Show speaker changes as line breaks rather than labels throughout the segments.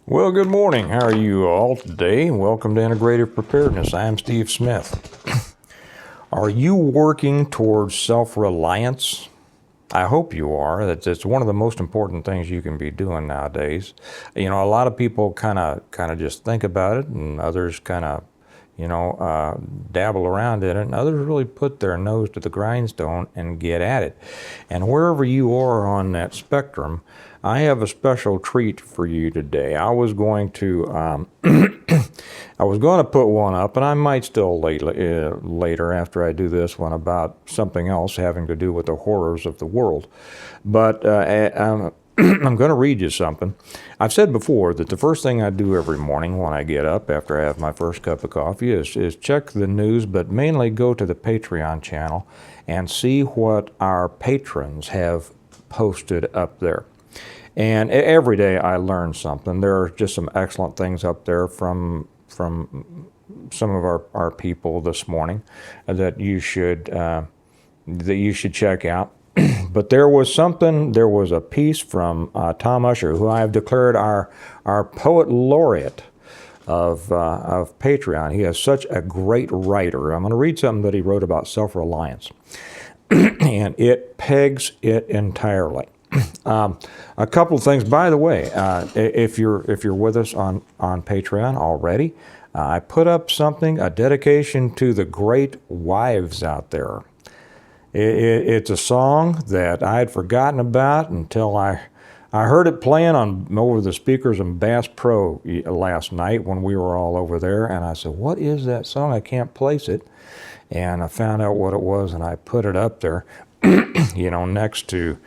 Well, good morning. How are you all today? Welcome to Integrative Preparedness. I am Steve Smith. Are you working towards self-reliance? I hope you are. It's one of the most important things you can be doing nowadays. You know, a lot of people kind of just think about it, and others kind of, dabble around in it, and others really put their nose to the grindstone and get at it. And wherever you are on that spectrum, I have a special treat for you today. I was going to put one up, and I might still later after I do this one about something else having to do with the horrors of the world. But I'm going to read you something. I've said before that the first thing I do every morning when I get up after I have my first cup of coffee is check the news, but mainly go to the Patreon channel and see what our patrons have posted up there. And every day I learn something. There are just some excellent things up there from some of our people this morning that you should check out. But there was a piece from Tom Usher, who I have declared our poet laureate of Patreon. He is such a great writer. I'm going to read something that he wrote about self-reliance, and it pegs it entirely. A couple of things, by the way, if you're with us on Patreon already, I put up a dedication to the great wives out there. It's a song that I had forgotten about until I heard it playing over the speakers in Bass Pro last night when we were all over there, and I said, "What is that song? I can't place it." And I found out what it was, and I put it up there, next to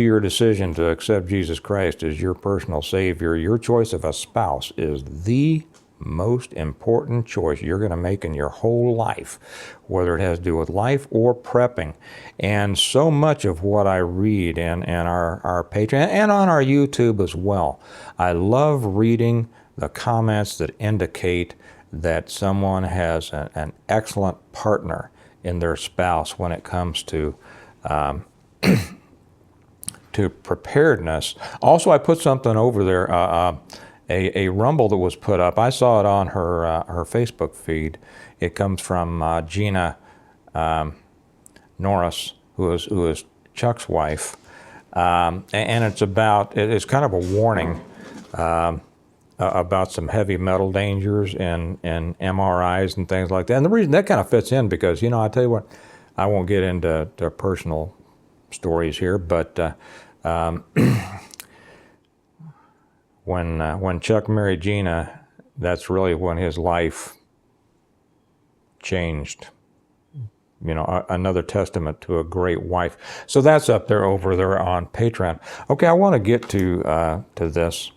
your decision to accept Jesus Christ as your personal Savior. Your choice of a spouse is the most important choice you're going to make in your whole life, whether it has to do with life or prepping. And so much of what I read in our Patreon and on our YouTube as well, I love reading the comments that indicate that someone has an excellent partner in their spouse when it comes to to preparedness. Also, I put something over there, a rumble that was put up. I saw it on her Facebook feed. It comes from Gina Norris, who is Chuck's wife, and it's kind of a warning about some heavy metal dangers and MRIs and things like that. And the reason that kind of fits in because I tell you what, I won't get into personal stories here, but when Chuck married Gina, that's really when his life changed. Another testament to a great wife. So that's up there over there on Patreon. Okay, I want to get to this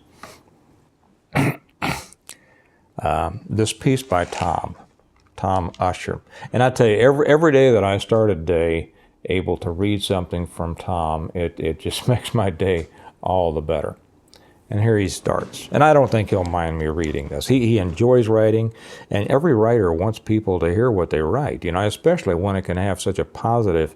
this piece by Tom Usher, and I tell you, every day that I start a day able to read something from Tom, it just makes my day all the better. And here he starts. And I don't think he'll mind me reading this. He enjoys writing, and every writer wants people to hear what they write, especially when it can have such a positive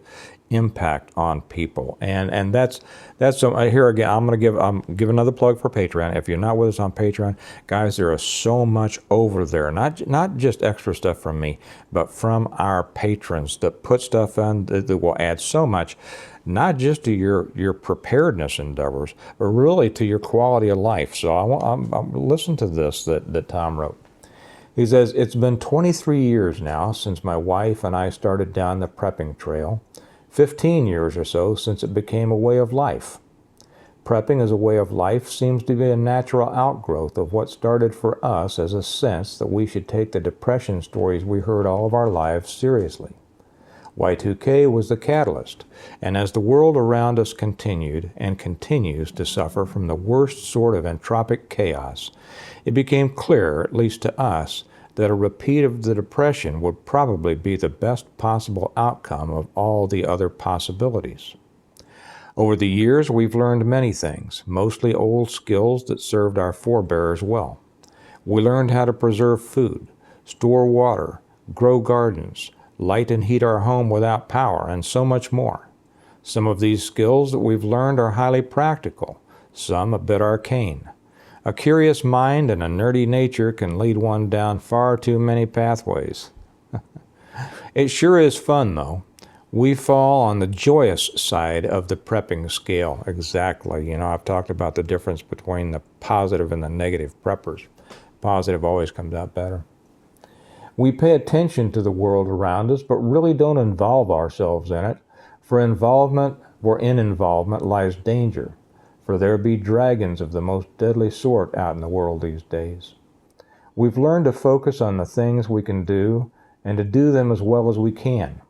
impact on people. And that's here again, I'm give another plug for Patreon. If you're not with us on Patreon, guys, there is so much over there. Not just extra stuff from me, but from our patrons that put stuff on that will add so much, not just to your preparedness endeavors, but really to your quality of life. So I'm listen to this that Tom wrote. He says, "It's been 23 years now since my wife and I started down the prepping trail. 15 years or so since it became a way of life. Prepping as a way of life seems to be a natural outgrowth of what started for us as a sense that we should take the depression stories we heard all of our lives seriously. Y2K was the catalyst, and as the world around us continued and continues to suffer from the worst sort of entropic chaos, it became clear, at least to us, that a repeat of the Depression would probably be the best possible outcome of all the other possibilities. Over the years, we've learned many things, mostly old skills that served our forebears well. We learned how to preserve food, store water, grow gardens, light and heat our home without power, and so much more. Some of these skills that we've learned are highly practical, some a bit arcane. A curious mind and a nerdy nature can lead one down far too many pathways. It sure is fun, though. We fall on the joyous side of the prepping scale. Exactly. You know, I've talked about the difference between the positive and the negative preppers. Positive always comes out better. We pay attention to the world around us, but really don't involve ourselves in it. For in involvement lies danger, for there be dragons of the most deadly sort out in the world these days. We've learned to focus on the things we can do, and to do them as well as we can.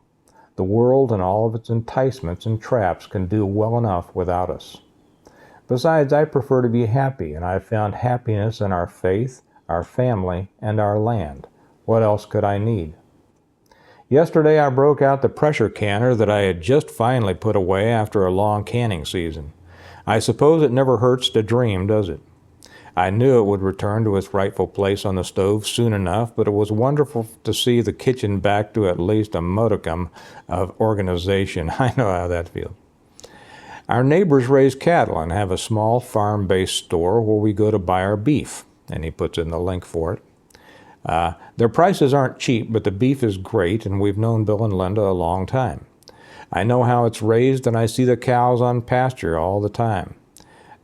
The world and all of its enticements and traps can do well enough without us. Besides, I prefer to be happy, and I've found happiness in our faith, our family, and our land. What else could I need? Yesterday I broke out the pressure canner that I had just finally put away after a long canning season. I suppose it never hurts to dream, does it? I knew it would return to its rightful place on the stove soon enough, but it was wonderful to see the kitchen back to at least a modicum of organization. I know how that feels. Our neighbors raise cattle and have a small farm-based store where we go to buy our beef, and he puts in the link for it. Their prices aren't cheap, but the beef is great, and we've known Bill and Linda a long time. I know how it's raised, and I see the cows on pasture all the time.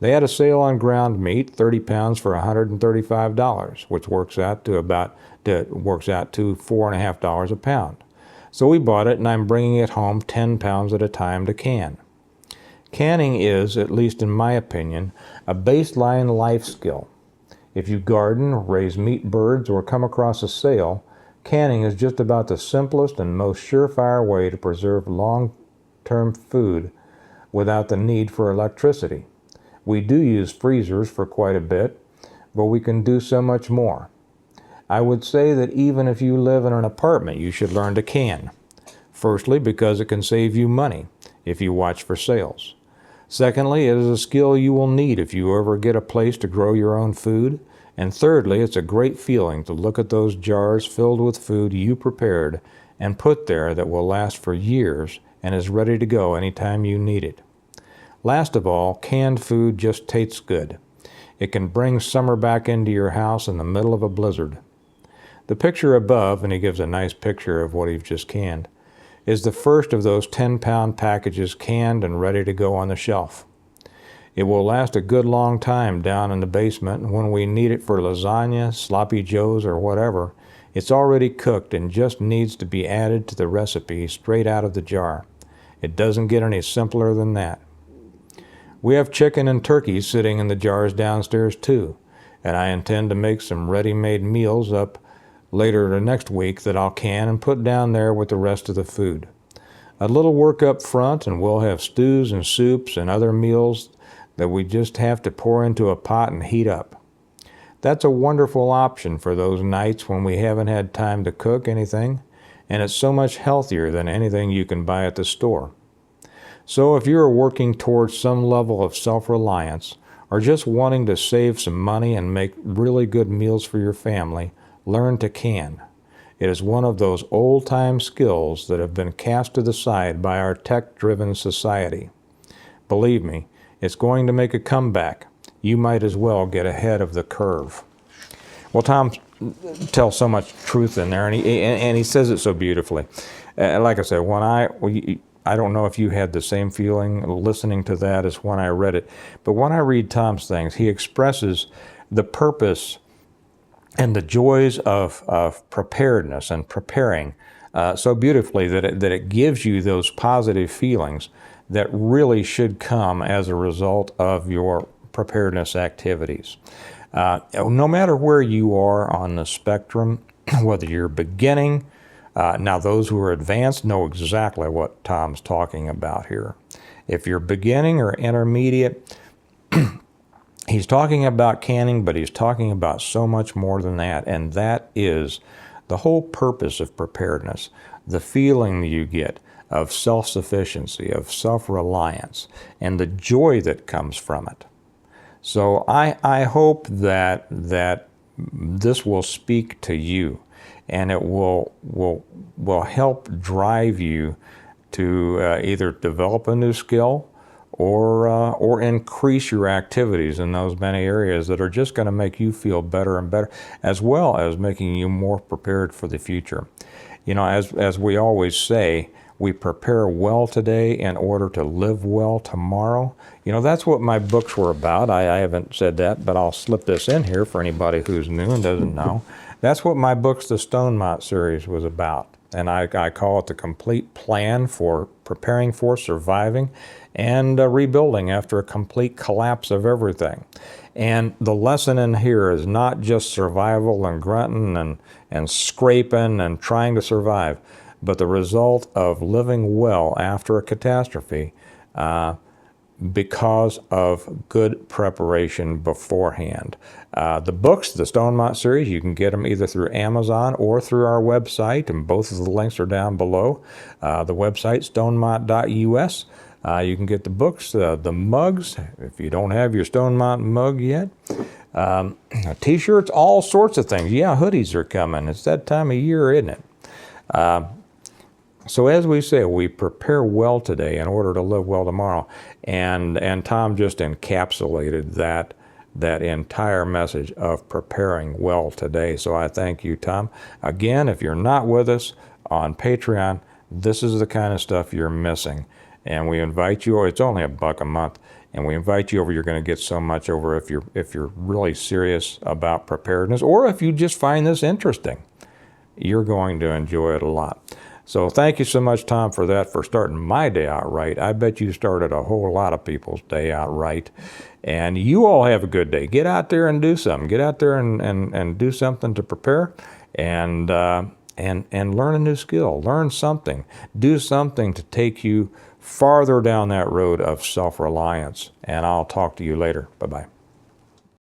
They had a sale on ground meat, 30 pounds for $135, which works out to $4.50 a pound. So we bought it, and I'm bringing it home 10 pounds at a time to can. Canning is, at least in my opinion, a baseline life skill. If you garden, raise meat birds, or come across a sale, canning is just about the simplest and most surefire way to preserve long-term food without the need for electricity. We do use freezers for quite a bit, but we can do so much more. I would say that even if you live in an apartment, you should learn to can. Firstly, because it can save you money if you watch for sales. Secondly, it is a skill you will need if you ever get a place to grow your own food. And thirdly, it's a great feeling to look at those jars filled with food you prepared and put there that will last for years and is ready to go anytime you need it. Last of all, canned food just tastes good. It can bring summer back into your house in the middle of a blizzard. The picture above, and he gives a nice picture of what he's just canned, is the first of those 10-pound packages canned and ready to go on the shelf. It will last a good long time down in the basement, and when we need it for lasagna, sloppy joes, or whatever, it's already cooked and just needs to be added to the recipe straight out of the jar. It doesn't get any simpler than that. We have chicken and turkey sitting in the jars downstairs too, and I intend to make some ready-made meals up later the next week that I'll can and put down there with the rest of the food. A little work up front, and we'll have stews and soups and other meals that we just have to pour into a pot and heat up. That's a wonderful option for those nights when we haven't had time to cook anything, and it's so much healthier than anything you can buy at the store. So if you're working towards some level of self-reliance, or just wanting to save some money and make really good meals for your family, learn to can. It is one of those old-time skills that have been cast to the side by our tech-driven society. Believe me, it's going to make a comeback. You might as well get ahead of the curve. Well, Tom tells so much truth in there, and he says it so beautifully. Like I said, I don't know if you had the same feeling listening to that as when I read it, but when I read Tom's things, he expresses the purpose and the joys of preparedness and preparing so beautifully that it gives you those positive feelings that really should come as a result of your preparedness activities. No matter where you are on the spectrum, whether you're beginning, now those who are advanced know exactly what Tom's talking about here. If you're beginning or intermediate, he's talking about canning, but he's talking about so much more than that, and that is the whole purpose of preparedness, the feeling that you get of self-sufficiency, of self-reliance, and the joy that comes from it. So I hope that this will speak to you, and it will help drive you to either develop a new skill or increase your activities in those many areas that are just going to make you feel better and better, as well as making you more prepared for the future. You know, as we always say, we prepare well today in order to live well tomorrow. You know, that's what my books were about. I haven't said that, but I'll slip this in here for anybody who's new and doesn't know. That's what my books, the Stonemont series, was about. And I call it the complete plan for preparing for, surviving, and rebuilding after a complete collapse of everything. And the lesson in here is not just survival and grunting and scraping and trying to survive, but the result of living well after a catastrophe because of good preparation beforehand. The books, the Stonemont series, you can get them either through Amazon or through our website, and both of the links are down below. The website, stonemont.us. You can get the books, the mugs, if you don't have your Stonemont mug yet. T-shirts, all sorts of things. Yeah, hoodies are coming. It's that time of year, isn't it? So as we say, we prepare well today in order to live well tomorrow. And Tom just encapsulated that entire message of preparing well today. So I thank you, Tom. Again, if you're not with us on Patreon, this is the kind of stuff you're missing. And we invite you, it's only $1 a month, and we invite you over. You're going to get so much over if you're really serious about preparedness, or if you just find this interesting. You're going to enjoy it a lot. So thank you so much, Tom, for that, for starting my day out right. I bet you started a whole lot of people's day out right. And you all have a good day. Get out there and do something. Get out there and do something to prepare and learn a new skill. Learn something. Do something to take you farther down that road of self-reliance. And I'll talk to you later. Bye-bye.